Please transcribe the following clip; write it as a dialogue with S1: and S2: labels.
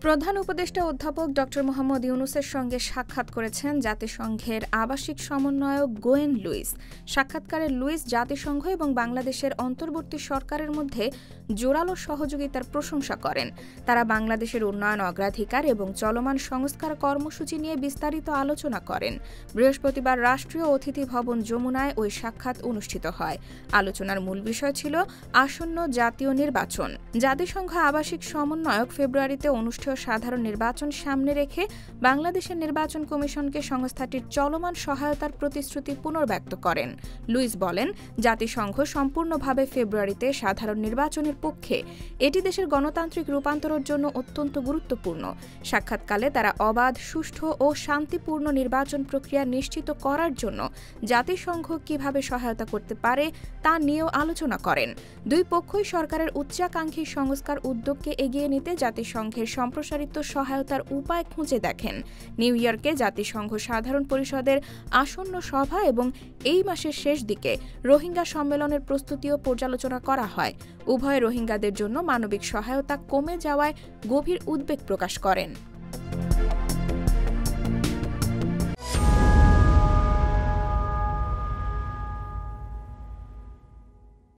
S1: প্রধান উপদেষ্টা অধ্যাপক ড. মোহাম্মদ ইউনূসের সঙ্গে সাক্ষাৎ করেছেন জাতিসংঘের আবাসিক সমন্বয়ক গোয়েন লুইস। সাক্ষাৎকারে লুইস জাতিসংঘ এবং বাংলাদেশের অন্তর্বর্তী সরকারের মধ্যে জোরালো সহযোগিতার প্রশংসা করেন। তারা বাংলাদেশের উন্নয়ন অগ্রাধিকার এবং চলমান সংস্কার কর্মসূচি নিয়ে বিস্তারিত আলোচনা করেন। বৃহস্পতিবার রাষ্ট্রীয় অতিথি ভবন যমুনায় ওই সাক্ষাৎ অনুষ্ঠিত হয়। আলোচনার মূল বিষয় ছিল আসন্ন জাতীয় নির্বাচন। জাতিসংঘ আবাসিক সমন্বয়ক ফেব্রুয়ারিতে অনুষ্ঠেয় সাধারণ নির্বাচন সামনে রেখে বাংলাদেশের নির্বাচন কমিশনকে সংস্থাটির চলমান সহায়তার প্রতিশ্রুতি পুনর্ব্যক্ত করেন। লুইস বলেন, জাতিসংঘ সম্পূর্ণভাবে ফেব্রুয়ারিতে সাধারণ নির্বাচনের পক্ষে। এটি দেশের গণতান্ত্রিক রূপান্তরের জন্য অত্যন্ত গুরুত্বপূর্ণ। সাক্ষাৎকালে তারা অবাধ, সুষ্ঠু ও শান্তিপূর্ণ নির্বাচন প্রক্রিয়া নিশ্চিত করার জন্য জাতিসংঘ কিভাবে সহায়তা করতে পারে তা নিয়েও আলোচনা করেন। দুই পক্ষই সরকারের উচ্চাকাঙ্ক্ষী সংস্কার উদ্যোগকে এগিয়ে নিতে জাতিসংঘের সম্প্রসারিত সহায়তার উপায় খুঁজে দেখেন। নিউ ইয়র্কে জাতিসংঘ সাধারণ পরিষদের আসন্ন সভা এবং এই মাসের শেষ দিকে রোহিঙ্গা সম্মেলনের প্রস্তুতিও পর্যালোচনা করা হয়। উভয় রোহিঙ্গাদের জন্য মানবিক সহায়তা কমে যাওয়ায় গভীর উদ্বেগ প্রকাশ করেন।